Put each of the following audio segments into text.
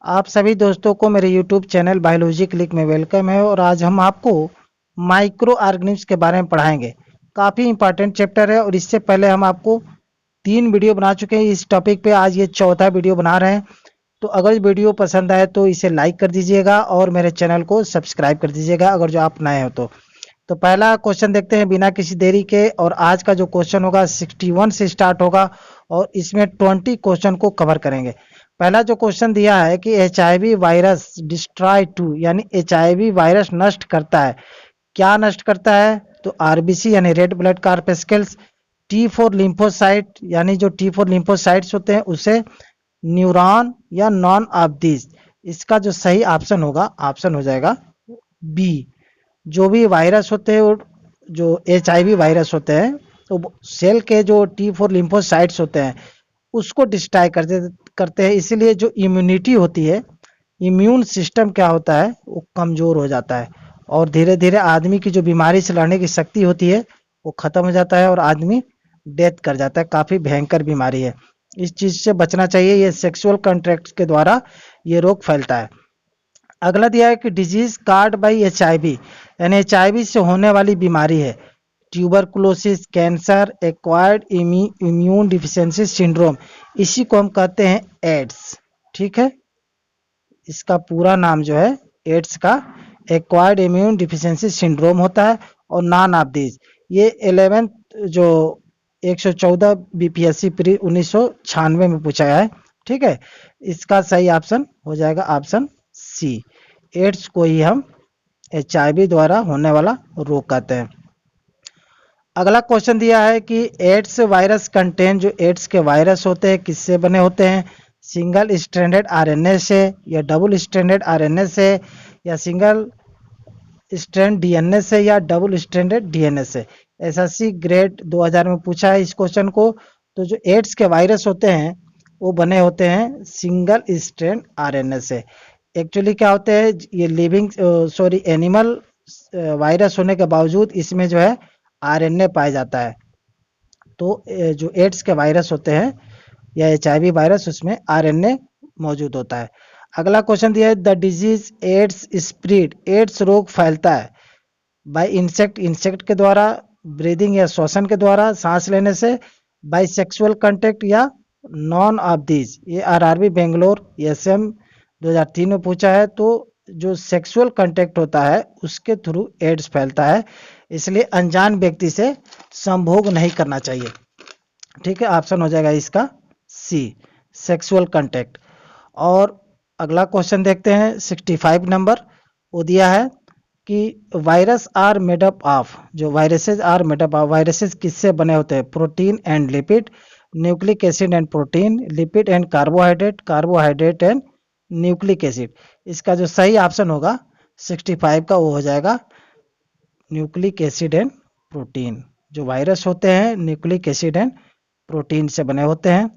आप सभी दोस्तों को मेरे YouTube चैनल बायोलॉजी क्लिक में वेलकम है। और आज हम आपको माइक्रो ऑर्गेनिम्स के बारे में पढ़ाएंगे। काफ़ी इंपॉर्टेंट चैप्टर है और इससे पहले हम आपको 3 वीडियो बना चुके हैं इस टॉपिक पे। आज ये चौथा वीडियो बना रहे हैं। तो अगर वीडियो पसंद आए तो इसे लाइक कर दीजिएगा और मेरे चैनल को सब्सक्राइब कर दीजिएगा अगर जो आप नए हो तो पहला क्वेश्चन देखते हैं बिना किसी देरी के। और आज का जो क्वेश्चन होगा 61 से स्टार्ट होगा और इसमें 20 क्वेश्चन को कवर करेंगे। पहला जो क्वेश्चन दिया है कि HIV वायरस डिस्ट्रॉय टू, यानी HIV वायरस नष्ट करता है। क्या नष्ट करता है? तो RBC यानी रेड ब्लड कार्पेस्कल्स, T4 लिम्फोसाइट यानी जो T4 लिम्फोसाइट्स होते हैं उसे, न्यूरॉन या नॉन ऑफ दिस। इसका जो सही ऑप्शन होगा, ऑप्शन हो जाएगा बी। जो भी वायरस होते हैं, जो HIV वायरस होते हैं, तो सेल के जो T4 लिम्फोसाइट्स होते हैं उसको डिस्ट्रॉय करते हैं। इसीलिए जो इम्यूनिटी होती है, इम्यून सिस्टम क्या होता है, वो कमज़ोर हो जाता है और धीरे धीरे आदमी की जो बीमारी से लड़ने की शक्ति होती है वो ख़त्म हो जाता है और आदमी डेथ कर जाता है। काफ़ी भयंकर बीमारी है, इस चीज़ से बचना चाहिए। ये सेक्सुअल कॉन्टैक्ट के द्वारा ये रोग फैलता है। अगला दिया है कि डिजीज कार्ड बाई HIV, यानी HIV से होने वाली बीमारी है। Tuberculosis, cancer, acquired immune deficiency syndrome, इसी को हम कहते हैं एड्स। ठीक है, इसका पूरा नाम जो है एड्स का एक्वायर्ड इम्यून डिफिशियंसी सिंड्रोम होता है। और नॉन ऑफ दिस, ये 11th जो 114 BPSC प्री 1996 में पूछा गया है। ठीक है, इसका सही ऑप्शन हो जाएगा ऑप्शन सी। एड्स को ही हम HIV द्वारा होने वाला रोग कहते हैं। अगला क्वेश्चन दिया है कि एड्स वायरस कंटेन, जो एड्स के वायरस होते हैं किससे बने होते हैं? सिंगल स्ट्रैंडेड RNA से, या डबल स्ट्रैंडेड RNA से, या सिंगल स्ट्रैंड DNA से, या डबल स्ट्रैंडेड DNA से। SSC ग्रेड 2000 में पूछा है इस क्वेश्चन को। तो जो एड्स के वायरस होते हैं वो बने होते हैं सिंगल स्ट्रैंड RNA से। एक्चुअली क्या होते हैं, ये लिविंग एनिमल वायरस होने के बावजूद इसमें जो है RNA पाया जाता है। तो जो एड्स के वायरस होते हैं या HIV वायरस, उसमें RNA मौजूद होता है। अगला क्वेश्चन दिया है the disease AIDS spread, AIDS रोग फैलता है बाय इंसेक्ट, इंसेक्ट के द्वारा, ब्रीदिंग या श्वसन के द्वारा, सांस लेने से, बाय सेक्सुअल कांटेक्ट, या नॉन ऑफ दिस। ये RRB बेंगलोर SM 2003 में पूछा है। तो जो सेक्सुअल कांटेक्ट होता है उसके थ्रू एड्स फैलता है, इसलिए अनजान व्यक्ति से संभोग नहीं करना चाहिए। ठीक है, ऑप्शन हो जाएगा इसका सी, सेक्सुअल कांटेक्ट। और अगला क्वेश्चन देखते हैं 65 नंबर। वो दिया है कि virus are made up of, जो viruses are made up of, viruses किससे बने होते हैं? Protein and lipid, nucleic acid and protein, lipid and carbohydrate, carbohydrate and nucleic acid. इसका जो सही ऑप्शन होगा 65 का, वो हो जाएगा न्यूक्लिक एसिड एंड प्रोटीन। जो वायरस होते हैं न्यूक्लिक एसिड एंड प्रोटीन से बने होते हैं।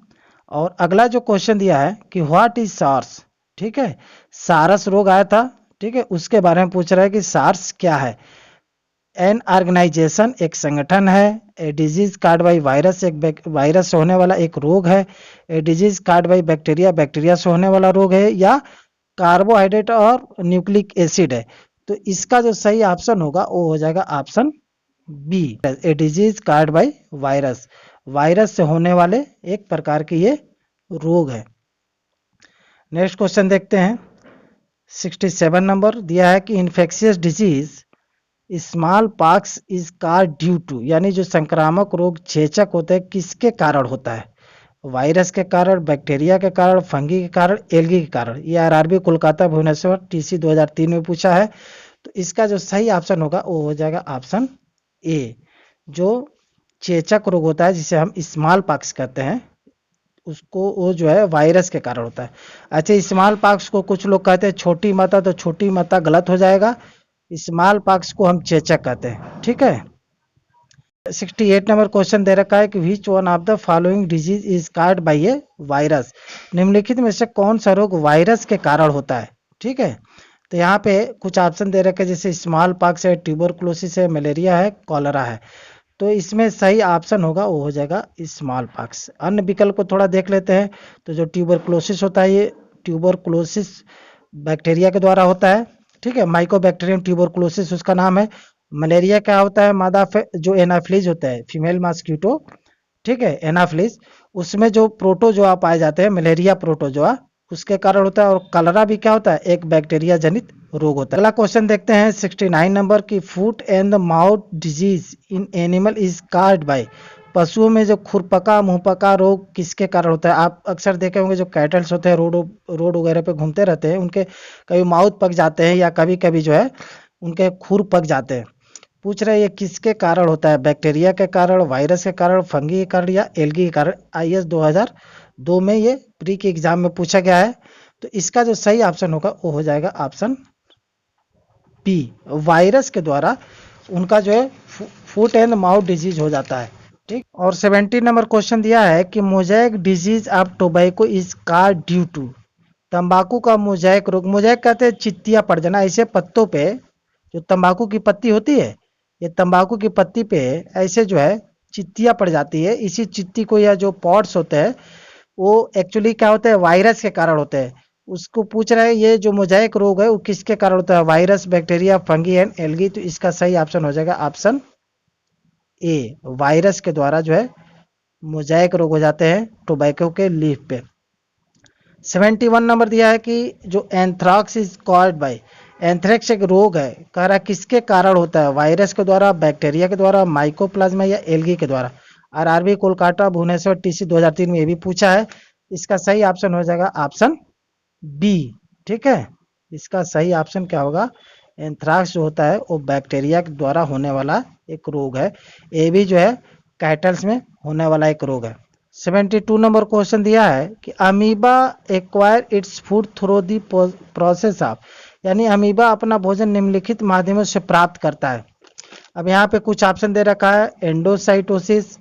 और अगला जो क्वेश्चन दिया है कि व्हाट इज सार्स। ठीक है, सारस रोग आया था, ठीक है, उसके बारे में पूछ रहा है कि सार्स क्या है। एन ऑर्गेनाइजेशन, एक संगठन है। ए डिजीज कार्ड बाई वायरस, एक वायरस से होने वाला एक रोग है। ए disease caused by bacteria, bacteria से होने वाला रोग है। या कार्बोहाइड्रेट और न्यूक्लिक एसिड है। तो इसका जो सही ऑप्शन होगा वो हो जाएगा option B, a disease caused by virus, virus से होने वाले एक प्रकार के ये रोग है। नेक्स्ट क्वेश्चन देखते हैं 67 नंबर। दिया है कि infectious disease smallpox is caused due to, यानी जो संक्रामक रोग चेचक होते हैं किसके कारण होता है? वायरस के कारण, बैक्टीरिया के कारण, फंगी के कारण, एल्गी के कारण। ये RRB कोलकाता भुवनेश्वर TC 2003 में पूछा है। तो इसका जो सही ऑप्शन होगा वो हो जाएगा ऑप्शन ए। जो चेचक रोग होता है जिसे हम स्मॉल पॉक्स कहते हैं, उसको वो जो है वायरस के कारण होता है। अच्छा, स्मॉल पॉक्स को कुछ लोग कहते हैं छोटी माता, तो छोटी माता गलत हो जाएगा। स्मॉल पॉक्स को हम चेचक कहते हैं। ठीक है, 68 नंबर क्वेश्चन दे रखा है कि which one of the following disease is called by A virus. निम्नलिखित में से कौन सा रोग वायरस के कारण होता है? ठीक है, तो यहाँ पे कुछ ऑप्शन दे रखे हैं, जैसे स्मॉल पॉक्स है, ट्यूबरकुलोसिस है, मलेरिया है, कॉलरा है। तो इसमें सही ऑप्शन होगा वो हो जाएगा स्मॉल पॉक्स। अन्य विकल्प को थोड़ा देख लेते हैं। तो जो ट्यूबरकुलोसिस होता है, ये ट्यूबरकुलोसिस बैक्टीरिया के द्वारा होता है, ठीक है। माइकोबैक्टीरियम ट्यूबरकुलोसिस उसका नाम है। मलेरिया क्या होता है, मादा जो एनाफ्लीज होता है, फीमेल मॉस्किटो, ठीक है, एनाफ्लीज, उसमें जो प्रोटोजोआ पाए जाते हैं, मलेरिया प्रोटोजोआ, उसके कारण होता है। और कलरा भी क्या होता है, एक बैक्टीरिया जनित रोग होता है। अगला क्वेश्चन देखते हैं 69 नंबर की, foot and mouth disease in animal is caused by. पशुओं में जो खुरपका मुंहपका रोग किसके कारण होता है? आप अक्सर देखे होंगे जो कैटल्स होते हैं रोड वगैरह पे घूमते रहते हैं, उनके कभी माउथ पक जाते हैं या कभी कभी जो है उनके खुर पक जाते हैं। पूछ रहे हैं ये किसके कारण होता है? बैक्टीरिया के कारण, वायरस के कारण, फंगी के कारण या एल्गी के कारण। IAS 2002 में ये प्री के एग्जाम में पूछा गया है। तो इसका जो सही ऑप्शन होगा वो हो जाएगा ऑप्शन बी, वायरस के द्वारा उनका जो है फुट एंड माउथ डिजीज हो जाता है, ठीक। और 70 नंबर क्वेश्चन दिया है कि mosaic disease of tobacco is caused due to. तंबाकू का मोजैक रोग, मोजैक कहते हैं चित्तियां पड़ जाना, ऐसे पत्तों पे जो तंबाकू की पत्ती होती है, ये तंबाकू की पत्ती पे ऐसे जो है चित्तियां पड़ जाती है। इसी चित्ती को या जो पॉट्स होते हैं वो एक्चुअली क्या होते हैं, वायरस के कारण होते हैं। उसको पूछ रहे हैं ये जो मोजाइक रोग है वो किसके कारण होता है? Virus, bacteria, fungi and algae. तो इसका सही ऑप्शन हो जाएगा ऑप्शन ए, वायरस के द्वारा जो है मोजाइक रोग हो जाते हैं टोबैको के लीफ पे। 71 नंबर दिया है कि जो anthrax is called by. Anthrax एक रोग है, कह रहा किसके कारण होता है? वायरस के द्वारा, बैक्टीरिया के द्वारा, माइकोप्लाज्मा या एल्गी के द्वारा। RRB कोलकाता भुवनेश्वर TC 2003 में ये भी पूछा है। इसका सही ऑप्शन हो जाएगा ऑप्शन बी, ठीक है। इसका सही ऑप्शन क्या होगा? एंथ्राक्स जो होता है वो बैक्टीरिया के द्वारा होने वाला एक रोग है। ये भी जो है कैटल्स में होने वाला एक रोग है। 72 नंबर क्वेश्चन दिया है कि amoeba acquire its food through the process of. यानी अमीबा अपना भोजन निम्नलिखित माध्यमों से प्राप्त करता है। अब यहाँ पे कुछ ऑप्शन दे रखा है, endocytosis,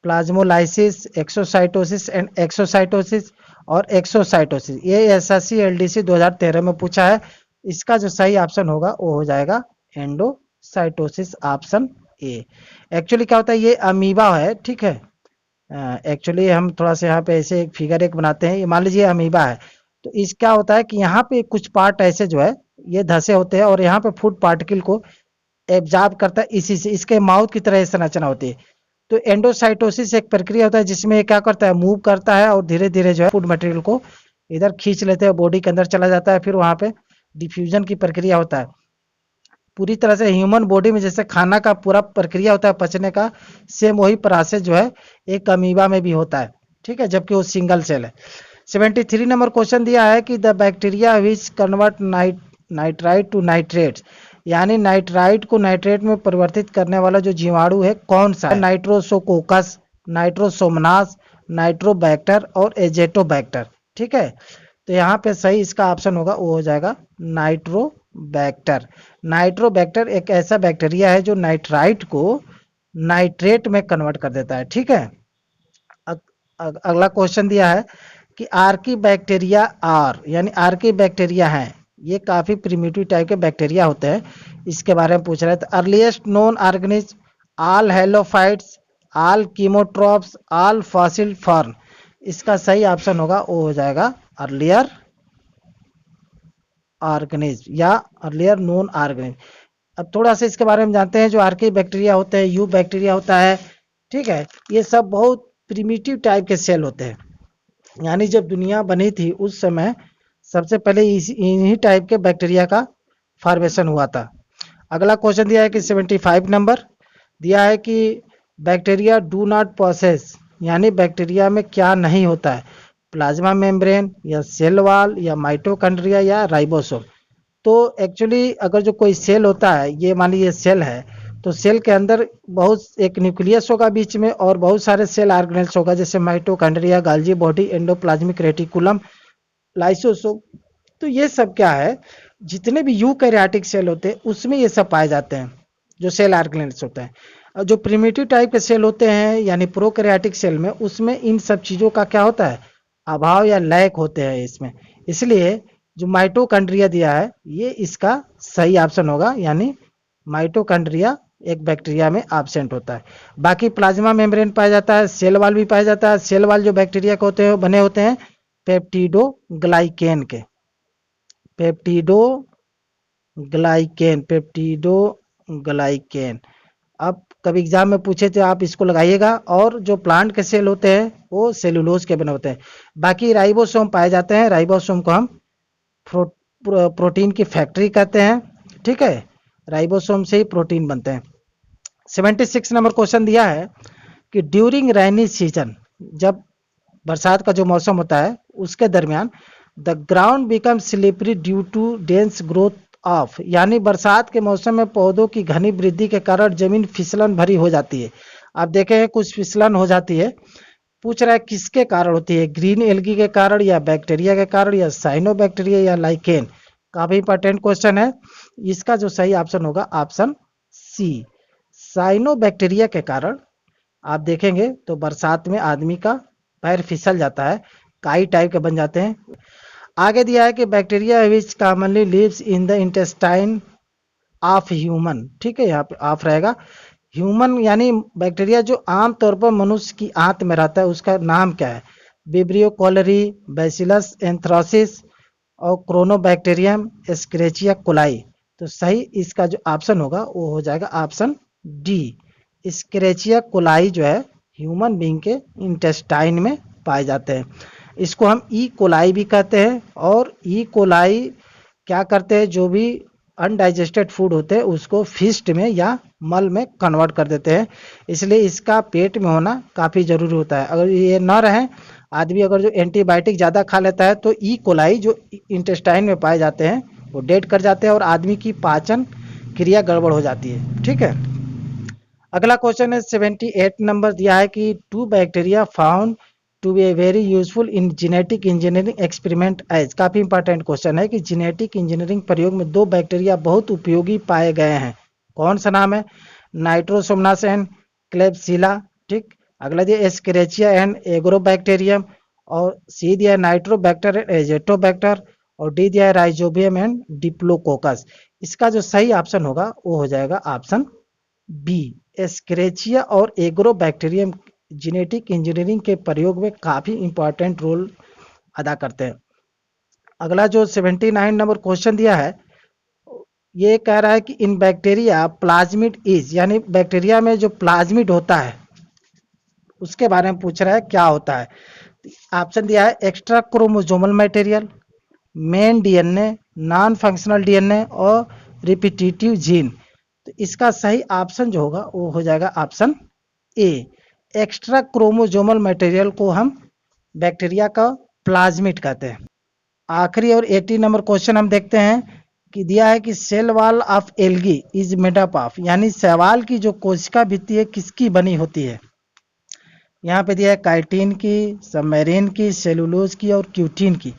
plasmolysis, exocytosis and exocytosis और एक्सोसाइटोसिस। ये SSC LDC 2013 में पूछा है। इसका जो सही ऑप्शन होगा वो हो जाएगा एंडोसाइटोसिस, ऑप्शन ए। एक्चुअली क्या होता है, ये अमीबा है, ठीक है। एक्चुअली हम थोड़ा सा यहाँ पे ऐसे एक फिगर एक बनाते हैं, ये मान लीजिए अमीबा है। तो इस क्या होता है कि यहाँ पे कुछ पार्ट ऐसे जो है ये धसे होते हैं और यहाँ पे फूड पार्टिकल को एब्जॉर्ब करता है, इसी से इसके माउथ की तरह संरचना होती है। तो एंडोसाइटोसिस एक प्रक्रिया होता है जिसमें क्या करता है, मूव करता है और धीरे धीरे जो है फूड मटेरियल को इधर खींच लेते हैं, बॉडी के अंदर चला जाता है, फिर वहां पे डिफ्यूजन की प्रक्रिया होता है। पूरी तरह से ह्यूमन बॉडी में जैसे खाना का पूरा प्रक्रिया होता है पचने का, सेम वही प्रोसेस जो है एक अमीबा में भी होता है, ठीक है, जबकि वो सिंगल सेल है। 73 नंबर क्वेश्चन दिया है कि the bacteria which convert nitrite to nitrates. यानी नाइट्राइट को नाइट्रेट में परिवर्तित करने वाला जो जीवाणु है कौन सा है? नाइट्रोसोकोकस, नाइट्रोसोमनास, नाइट्रोबैक्टर और एजेटोबैक्टर, ठीक है। तो यहाँ पे सही इसका ऑप्शन होगा वो हो जाएगा नाइट्रोबैक्टर। नाइट्रोबैक्टर एक ऐसा बैक्टीरिया है जो नाइट्राइट को नाइट्रेट में कन्वर्ट कर देता है, ठीक है। अगला क्वेश्चन दिया है कि आर्की बैक्टीरिया आर, यानी आर्की बैक्टीरिया हैं, ये काफी प्रिमिटिव टाइप के बैक्टीरिया होते हैं, इसके बारे में पूछ रहे थे। Earliest known organism, all halophytes, all chemotrophs, all fossil fern. इसका सही ऑप्शन होगा वो हो जाएगा अर्लियर ऑर्गेनिज्म या अर्लियर नोन ऑर्गेनिज्म। अब थोड़ा सा इसके बारे में जानते हैं। जो आर्की बैक्टीरिया होते हैं, यू बैक्टीरिया होता है, ठीक है, ये सब बहुत प्रिमिटिव टाइप के सेल होते हैं। यानी जब दुनिया बनी थी उस समय सबसे पहले इन्हीं टाइप के बैक्टीरिया का फॉर्मेशन हुआ था। अगला क्वेश्चन दिया है कि 75 नंबर दिया है कि बैक्टीरिया डू नॉट पोसेस, यानी बैक्टीरिया में क्या नहीं होता है? प्लाज्मा मेम्ब्रेन या सेल वॉल या माइटोकॉन्ड्रिया या राइबोसोम। तो एक्चुअली अगर जो कोई सेल होता है, ये मान लीजिए सेल है, तो सेल के अंदर बहुत एक न्यूक्लियस होगा बीच में और बहुत सारे सेल ऑर्गेनेल्स होगा, जैसे mitochondria, गाल्जी body, endoplasmic reticulum, lysosome. तो ये सब क्या है, जितने भी यूकैरियोटिक सेल होते हैं उसमें ये सब पाए जाते हैं, जो सेल ऑर्गेनेल्स होते हैं। और जो प्रिमिटिव टाइप के सेल होते हैं यानी प्रोकैरियोटिक सेल में, उसमें इन सब चीज़ों का क्या होता है, अभाव या लैक होते हैं इसमें। इसलिए जो माइटोकॉन्ड्रिया दिया है ये इसका सही ऑप्शन होगा, यानी माइटोकॉन्ड्रिया एक बैक्टीरिया में एब्सेंट होता है। बाकी प्लाज्मा मेम्ब्रेन पाया जाता है, सेल वॉल भी पाया जाता है। सेल वॉल जो बैक्टीरिया के होते हैं बने होते हैं पेप्टिडोग्लाइकेन के, पेप्टिडोग्लाइकेन। अब कभी एग्जाम में पूछे तो आप इसको लगाइएगा। और जो प्लांट के सेल होते हैं वो सेलुलोज के बने होते हैं। बाकी राइबोसोम पाए जाते हैं, राइबोसोम को हम प्रोटीन की फैक्ट्री कहते हैं। ठीक है, राइबोसोम से ही प्रोटीन बनते हैं। 76 नंबर क्वेश्चन दिया है कि ड्यूरिंग रेनी सीजन, जब बरसात का जो मौसम होता है उसके दरमियान, the ground become slippery due to dense growth of, यानी बरसात के मौसम में पौधों की घनी वृद्धि के कारण जमीन फिसलन भरी हो जाती है। आप देखें कुछ फिसलन हो जाती है। पूछ रहा है किसके कारण होती है, ग्रीन एल्गी के कारण या बैक्टीरिया के कारण या साइनोबैक्टीरिया या लाइकेन। काफी इंपॉर्टेंट क्वेश्चन है। इसका जो सही ऑप्शन होगा ऑप्शन सी, साइनोबैक्टीरिया के कारण। आप देखेंगे तो बरसात में आदमी का पैर फिसल जाता है, काई टाइप के बन जाते हैं। आगे दिया है कि bacteria which commonly lives in the intestine of human. ठीक है, यहाँ पे ऑफ रहेगा। ह्यूमन यानी बैक्टीरिया जो आमतौर पर मनुष्य की आंत में रहता है उसका नाम क्या है, विब्रियो कोलेरी, बैसिलस एंथ्रासिस और क्रोनोबैक्टीरियम एस्क्रेचिया कोलाई। तो सही इसका जो ऑप्शन होगा वो हो जाएगा ऑप्शन डी, एस्क्रेचिया कोलाई जो है ह्यूमन बीइंग के इंटेस्टाइन में पाए जाते हैं। इसको हम ई कोलाई भी कहते हैं। और ई कोलाई क्या करते हैं, जो भी अनडाइजेस्टेड फूड होते हैं उसको फिस्ट में या मल में कन्वर्ट कर देते हैं। इसलिए इसका पेट में होना काफ़ी ज़रूरी होता है। अगर ये ना रहे, आदमी अगर जो एंटीबायोटिक ज़्यादा खा लेता है तो ई कोलाई जो इंटेस्टाइन में पाए जाते हैं वो डेड कर जाते हैं और आदमी की पाचन क्रिया गड़बड़ हो जाती है। ठीक है, अगला क्वेश्चन है 78 नंबर दिया है कि two bacteria found to be very useful in genetic engineering experiment as. काफ़ी इंपॉर्टेंट क्वेश्चन है कि जेनेटिक इंजीनियरिंग प्रयोग में दो बैक्टीरिया बहुत उपयोगी पाए गए हैं। कौन सा नाम है, नाइट्रोसोमनास एंड क्लेबसिला। ठीक, अगला दिया एस्क्रेचिया एंड एग्रोबैक्टीरियम, और सी दिया नाइट्रोबैक्टर एंड एजेटोबैक्टर, और डी दिया है राइजोबियम एंड डिप्लोकोकस। इसका जो सही ऑप्शन होगा वो हो जाएगा ऑप्शन बी, एस्क्रेचिया और एग्रोबैक्टीरियम जेनेटिक इंजीनियरिंग के प्रयोग में काफ़ी इंपॉर्टेंट रोल अदा करते हैं। अगला जो 79 नंबर क्वेश्चन दिया है ये कह रहा है कि इन बैक्टीरिया प्लाज्मिड इज, यानी बैक्टीरिया में जो प्लाज्मिड होता है उसके बारे में पूछ रहा है क्या होता है। ऑप्शन दिया है extra chromosomal material, main DNA, non functional DNA और रिपीटिटिव जीन। तो इसका सही ऑप्शन जो होगा वो हो जाएगा option A, extra chromosomal material को हम बैक्टीरिया का प्लाज्मिड कहते हैं। आखिरी और 80 नंबर क्वेश्चन हम देखते हैं कि दिया है कि cell wall of algae is made up of, यानी शैवाल की जो कोशिका भित्ति है किसकी बनी होती है। यहाँ पे दिया है काइटिन की, सबमेरीन की, सेलुलोज की और क्यूटिन की।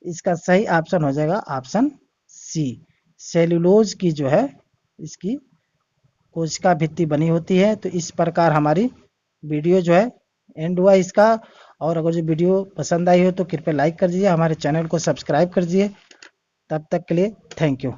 इसका सही ऑप्शन हो जाएगा ऑप्शन सी, सेलुलोज की जो है इसकी कोशिका भित्ति बनी होती है। तो इस प्रकार हमारी वीडियो जो है एंड हुआ इसका। और अगर जो वीडियो पसंद आई हो तो कृपया लाइक कर दीजिए, हमारे चैनल को सब्सक्राइब कर दीजिए। तब तक के लिए थैंक यू।